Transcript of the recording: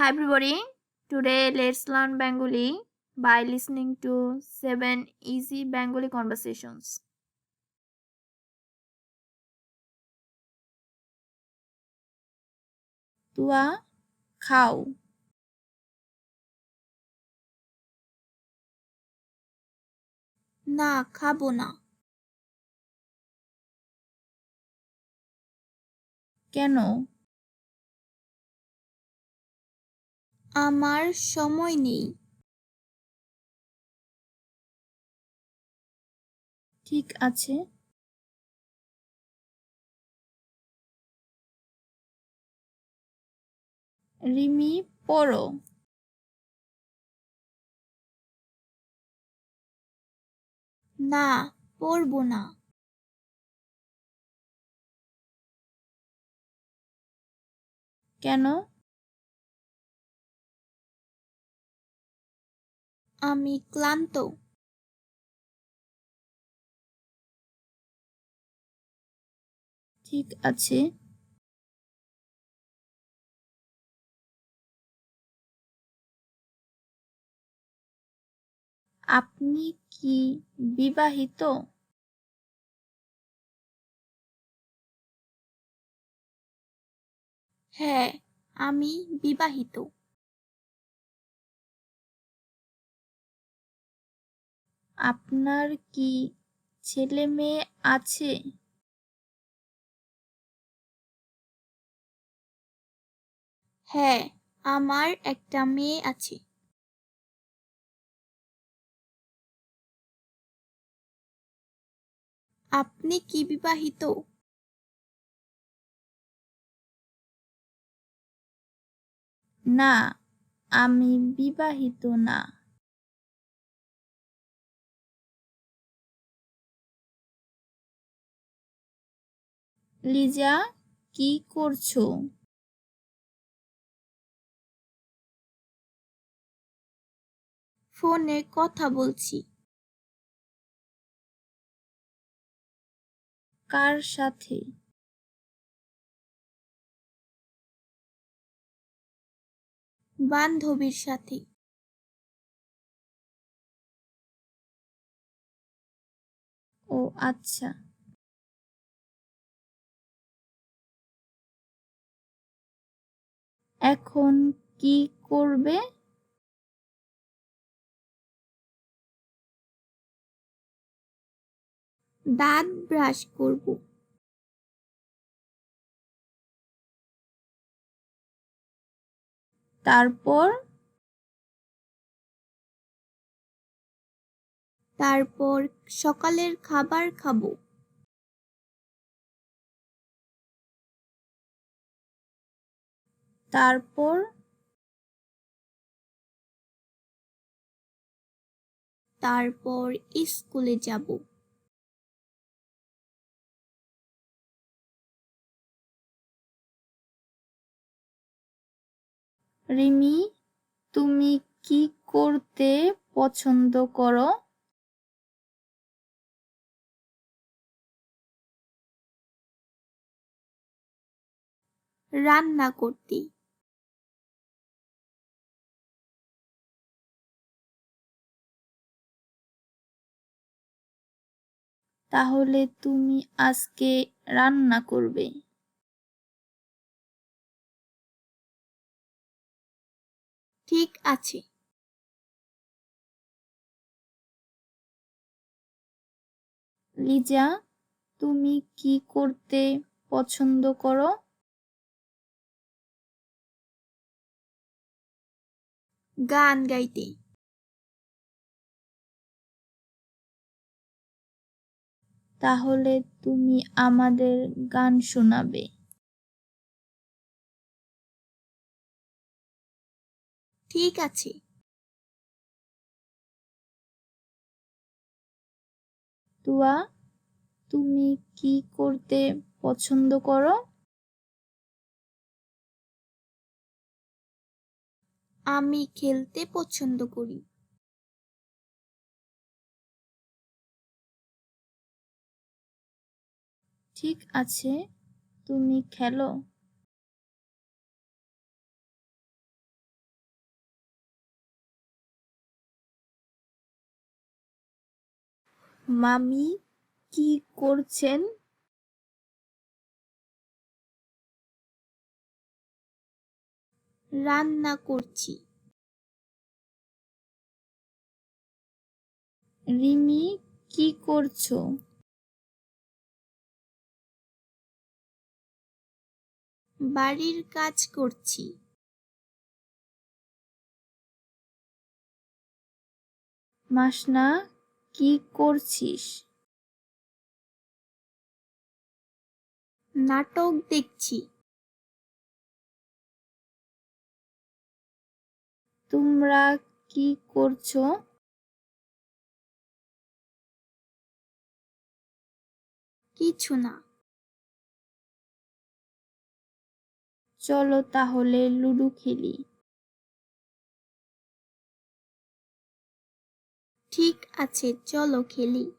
Hi everybody. Today let's learn Bengali by listening to 7 easy Bengali conversations. Tuya খাও। না, খাবো না। কেন? আমার সময় নেই। ঠিক আছে। রিমি পড়ো। না, পড়বো না। কেন? আমি ক্লান্ত। ঠিক আছে। আপনি কি বিবাহিত? হ্যাঁ, আমি বিবাহিত। আপনার কি ছেলে মেয়ে আছে? হ্যাঁ, আমার একটা মেয়ে আছে। আপনি কি বিবাহিত? না, আমি বিবাহিত না। লিজা, কি করছো? ফোনে কথা বলছি। কার সাথে? বান্ধবীর সাথে। ও আচ্ছা। এখন কি করবে? দাঁত ব্রাশ করব। তারপর? তারপর সকালের খাবার খাবো। তারপর? তারপর স্কুলে যাব। রিমি, তুমি কি করতে পছন্দ করো? রান্না করতে। তাহলে তুমি আজকে রান্না করবে। ঠিক আছে। লিজা, তুমি কি করতে পছন্দ করো? গান গাইতে। তাহলে তুমি আমাদের গান শোনাবে। ঠিক আছে। তুয়া, তুমি কি করতে পছন্দ করো? আমি খেলতে পছন্দ করি। ঠিক আছে, তুমি খেলো। মামি কি করছেন? রান্না করছি। রিমি কি করছো? বাড়ির কাজ করছি। মাসনা কি করছিস? নাটক দেখছি। তোমরা কি করছো? কিছু না। চলো তাহলে লুডো খেলি। ঠিক আছে, চলো খেলি।